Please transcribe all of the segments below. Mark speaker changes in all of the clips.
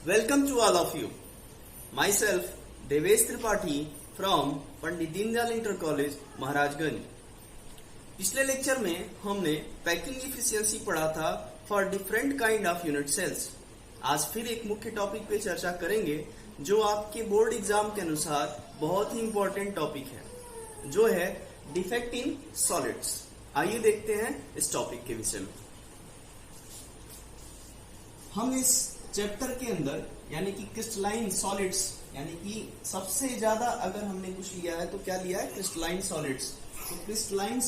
Speaker 1: Welcome to all of you. Myself, Devesh Tripathi from Pandit Deendayal inter college Maharajganj. पिछले lecture में हमने packing efficiency पढ़ा था for different kind of unit cells. आज फिर एक मुख्य टॉपिक पे चर्चा करेंगे जो आपके बोर्ड एग्जाम के अनुसार बहुत ही इंपॉर्टेंट टॉपिक है, जो है डिफेक्ट इन सॉलिड्स। आइए देखते हैं इस टॉपिक के विषय में। हम इस चैप्टर के अंदर यानी कि क्रिस्टलाइन सॉलिड्स, यानी कि सबसे ज्यादा अगर हमने कुछ लिया है तो क्या लिया है, क्रिस्टलाइन सॉलिड्स। तो क्रिस्टलाइन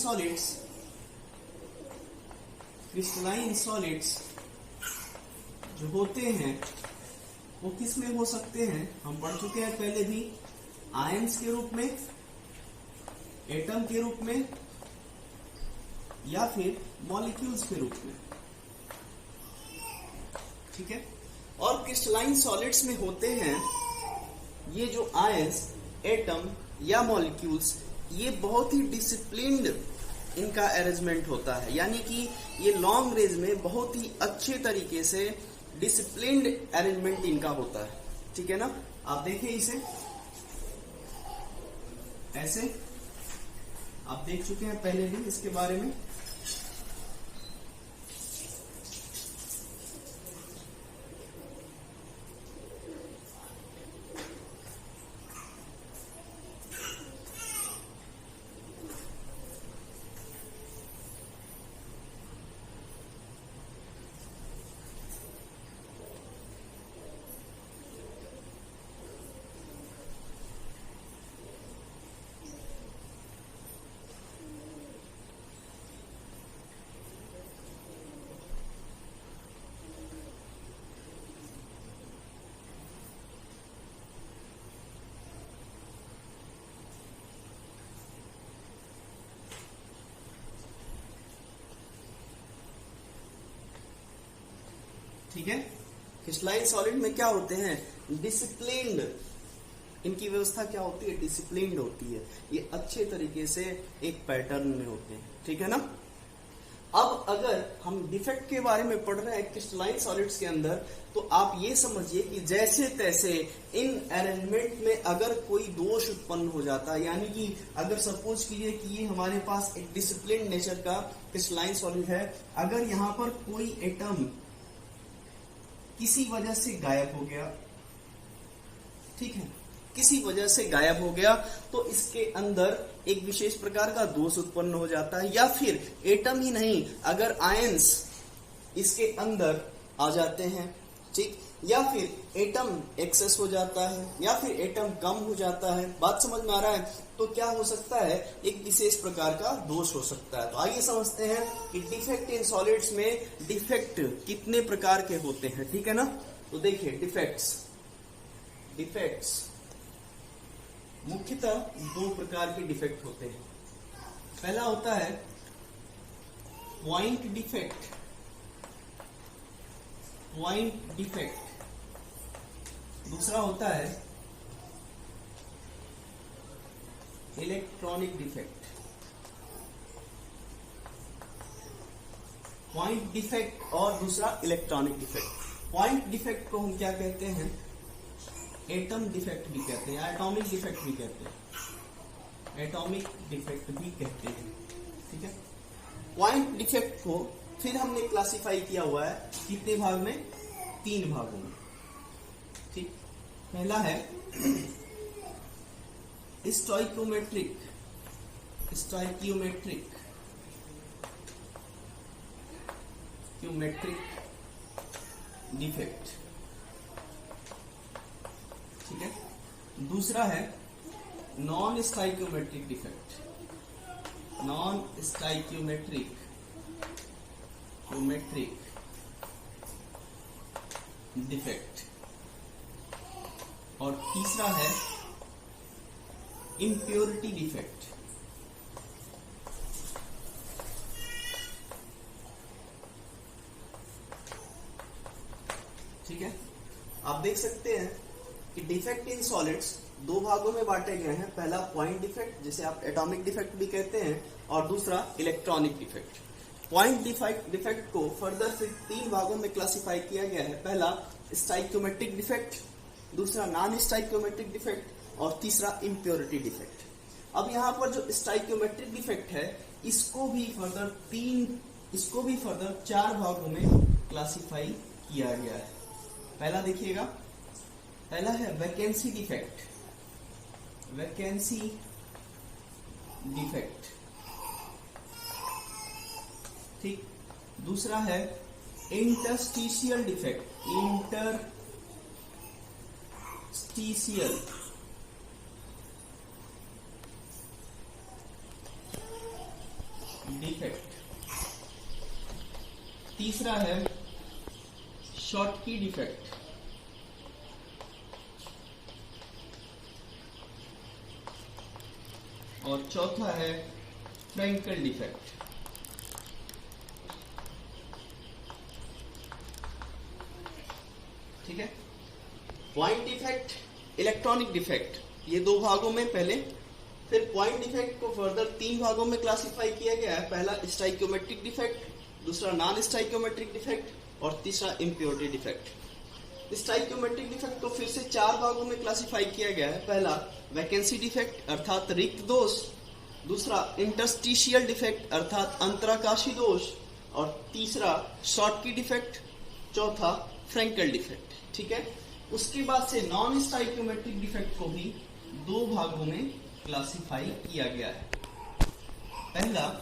Speaker 1: सॉलिड्स जो होते हैं वो किस में हो सकते हैं, हम पढ़ चुके हैं पहले भी, आयंस के रूप में, एटम के रूप में, या फिर मॉलिक्यूल्स के रूप में। ठीक है। और क्रिस्टलाइन सॉलिड्स में होते हैं ये जो आयंस, एटम या मॉलिक्यूल्स, ये बहुत ही डिसिप्लिन्ड इनका अरेंजमेंट होता है, यानी कि ये लॉन्ग रेंज में बहुत ही अच्छे तरीके से डिसिप्लिन्ड अरेंजमेंट इनका होता है। ठीक है ना। आप देखिए इसे ऐसे, आप देख चुके हैं पहले भी इसके बारे में। ठीक है। क्रिस्टलाइन सॉलिड में क्या होते हैं, डिसिप्लिन्ड, इनकी व्यवस्था क्या होती है, डिसिप्लिन्ड होती है। ये अच्छे तरीके से एक पैटर्न में होते हैं। ठीक है ना। अब अगर हम डिफेक्ट के बारे में पढ़ रहे हैं क्रिस्टलाइन सॉलिड्स के अंदर, तो आप ये समझिए कि जैसे तैसे इन अरेंजमेंट में अगर कोई दोष उत्पन्न हो जाता है, यानी कि अगर सपोज कीजिए कि ये हमारे पास एक डिसिप्लिन नेचर का क्रिस्टलाइन सॉलिड है, अगर यहाँ पर कोई एटम किसी वजह से गायब हो गया, ठीक है, किसी वजह से गायब हो गया, तो इसके अंदर एक विशेष प्रकार का दोष उत्पन्न हो जाता है। या फिर एटम ही नहीं, अगर आयंस इसके अंदर आ जाते हैं, ठीक, या फिर एटम एक्सेस हो जाता है, या फिर एटम कम हो जाता है, बात समझ में आ रहा है, तो क्या हो सकता है, एक विशेष प्रकार का दोष हो सकता है। तो आइए समझते हैं कि डिफेक्ट इन सॉलिड्स में डिफेक्ट कितने प्रकार के होते हैं। ठीक है ना। तो देखिए डिफेक्ट्स मुख्यतः दो प्रकार के डिफेक्ट होते हैं। पहला होता है पॉइंट डिफेक्ट, दूसरा होता है इलेक्ट्रॉनिक डिफेक्ट। पॉइंट डिफेक्ट और दूसरा इलेक्ट्रॉनिक डिफेक्ट। पॉइंट डिफेक्ट को हम क्या कहते हैं, एटम डिफेक्ट भी कहते हैं, एटॉमिक डिफेक्ट भी कहते हैं, ठीक है। पॉइंट डिफेक्ट को फिर हमने क्लासिफाई किया हुआ है कितने भाग में, 3 भागों में। ठीक। पहला है स्टोइकियोमेट्रिक डिफेक्ट, ठीक है। दूसरा है नॉन स्टोइकियोमेट्रिक डिफेक्ट, और तीसरा है इम्प्योरिटी डिफेक्ट। ठीक है। आप देख सकते हैं कि डिफेक्ट इन सॉलिड्स 2 भागों में बांटे गए हैं। पहला पॉइंट डिफेक्ट, जिसे आप एटॉमिक डिफेक्ट भी कहते हैं, और दूसरा इलेक्ट्रॉनिक डिफेक्ट। पॉइंट डिफेक्ट को फर्दर फिर 3 भागों में क्लासिफाई किया गया है। पहला स्टाइक्योमेट्रिक डिफेक्ट, दूसरा नॉन स्टाइक्योमेट्रिक डिफेक्ट और तीसरा इम्प्योरिटी डिफेक्ट। अब यहाँ पर जो स्टाइक्योमेट्रिक डिफेक्ट है इसको भी फर्दर 4 भागों में क्लासिफाई किया गया है। पहला देखिएगा, पहला है वैकेंसी डिफेक्ट, ठीक। दूसरा है इंटरस्टिशियल डिफेक्ट, तीसरा है शॉर्टकी डिफेक्ट, और चौथा है फ्रैंकल डिफेक्ट। ठीक है। पॉइंट डिफेक्ट, इलेक्ट्रॉनिक डिफेक्ट, ये 2 भागों में पहले, फिर पॉइंट डिफेक्ट को फर्दर 3 भागों में क्लासिफाई किया गया है। पहला स्टाइक्योमेट्रिक डिफेक्ट, दूसरा नॉन स्टाइक्योमेट्रिक डिफेक्ट और तीसरा इम्प्योरिटी डिफेक्ट। स्टाइक्योमेट्रिक डिफेक्ट को फिर से 4 भागों में क्लासिफाई किया गया है। पहला वैकेंसी डिफेक्ट अर्थात रिक्त दोष, दूसरा इंटरस्टिशियल डिफेक्ट अर्थात अंतराकाशी दोष और तीसरा शॉर्टकी डिफेक्ट, चौथा फ्रैंकल डिफेक्ट। ठीक है। उसके बाद से नॉन स्टाइक्योमेट्रिक डिफेक्ट को भी 2 भागों में क्लासिफाई किया गया है। पहला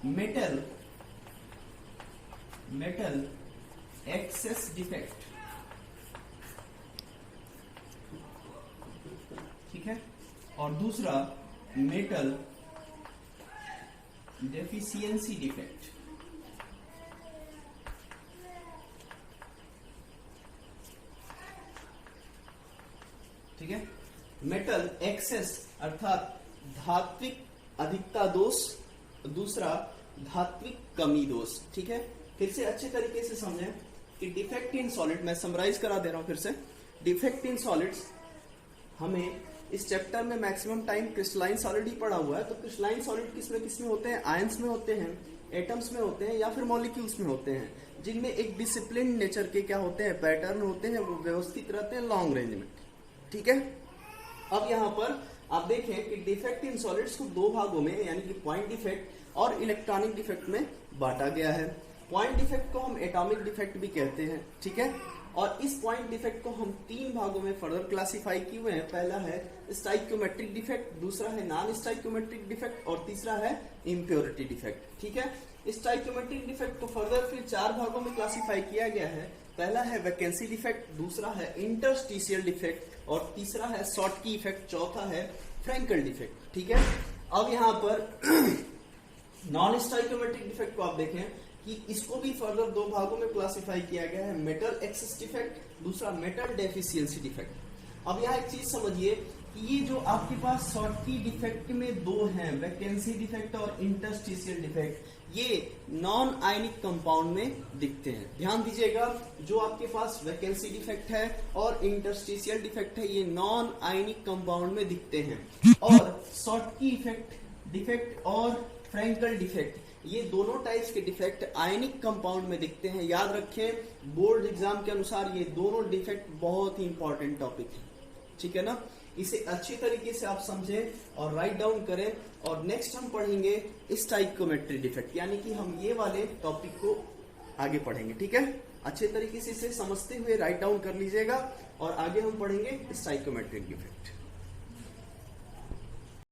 Speaker 1: मेटल एक्सेस डिफेक्ट, ठीक है, और दूसरा मेटल डेफिशिएंसी डिफेक्ट। ठीक है। मेटल एक्सेस अर्थात धात्विक अधिकता दोष, दूसरा धात्विक कमी दोष। ठीक है। फिर से अच्छे तरीके से समझें कि डिफेक्ट इन सॉलिड, मैं समराइज करा दे रहा हूं फिर से। डिफेक्ट इन सॉलिड्स हमें इस चैप्टर में मैक्सिमम टाइम क्रिस्टलाइन सॉलिड ही पढ़ा हुआ है। तो क्रिस्टलाइन सॉलिड किसमें होते हैं? आयंस में होते हैं, एटम्स में होते हैं या फिर मॉलिक्यूल्स में होते हैं, जिनमें एक डिसिप्लिन नेचर के क्या होते हैं, पैटर्न होते हैं, वो व्यवस्थित रहते हैं लॉन्ग रेंज में। ठीक है। अब यहाँ पर आप देखें कि डिफेक्ट इन सॉलिड्स को 2 भागों में यानी कि पॉइंट डिफेक्ट और इलेक्ट्रॉनिक डिफेक्ट में बांटा गया है। पॉइंट डिफेक्ट को हम एटॉमिक डिफेक्ट भी कहते हैं। ठीक है। और इस पॉइंट डिफेक्ट को हम 3 भागों में फर्दर क्लासिफाई किए हुए हैं। पहला है स्टाइक्योमेट्रिक डिफेक्ट, दूसरा है नॉन स्टाइक्योमेट्रिक डिफेक्ट और तीसरा है इम्प्योरिटी डिफेक्ट। ठीक है। स्टाइक्योमेट्रिक डिफेक्ट को फर्दर फिर 4 भागों में क्लासिफाई किया गया है। पहला है वैकेंसी डिफेक्ट, दूसरा है इंटरस्टिशियल डिफेक्ट और तीसरा है शॉर्टकी इफेक्ट, चौथा है फ्रैंकल डिफेक्ट। ठीक है। अब यहाँ पर नॉन स्टाइक्योमेट्रिक डिफेक्ट को आप देखें कि इसको भी फर्दर 2 भागों में क्लासिफाई किया गया है। मेटल एक्सेस डिफेक्ट, दूसरा मेटल डेफिशिएंसी डिफेक्ट। अब यहाँ एक चीज समझिए कि ये जो आपके पास शॉर्टकी डिफेक्ट में 2 हैं, वैकेंसी डिफेक्ट और इंटरस्टिशियल डिफेक्ट, ये नॉन आयनिक कंपाउंड में दिखते हैं। ध्यान दीजिएगा, जो आपके पास वैकेंसी डिफेक्ट है और इंटरस्टिशियल डिफेक्ट है, ये नॉन आयनिक कंपाउंड में दिखते हैं। और शॉर्टकी डिफेक्ट और फ्रैंकल डिफेक्ट, ये दोनों टाइप्स के डिफेक्ट आयनिक कंपाउंड में दिखते हैं। याद रखें, बोर्ड एग्जाम के अनुसार ये दोनों डिफेक्ट बहुत ही इंपॉर्टेंट टॉपिक है। ठीक है ना। इसे अच्छी तरीके से आप समझें और राइट डाउन करें। और नेक्स्ट हम पढ़ेंगे स्टाइक्योमेट्रिक डिफेक्ट, यानी कि हम ये वाले टॉपिक को आगे पढ़ेंगे। ठीक है। अच्छे तरीके से इसे समझते हुए राइट डाउन कर लीजिएगा और आगे हम पढ़ेंगे स्टाइक्योमेट्रिक डिफेक्ट।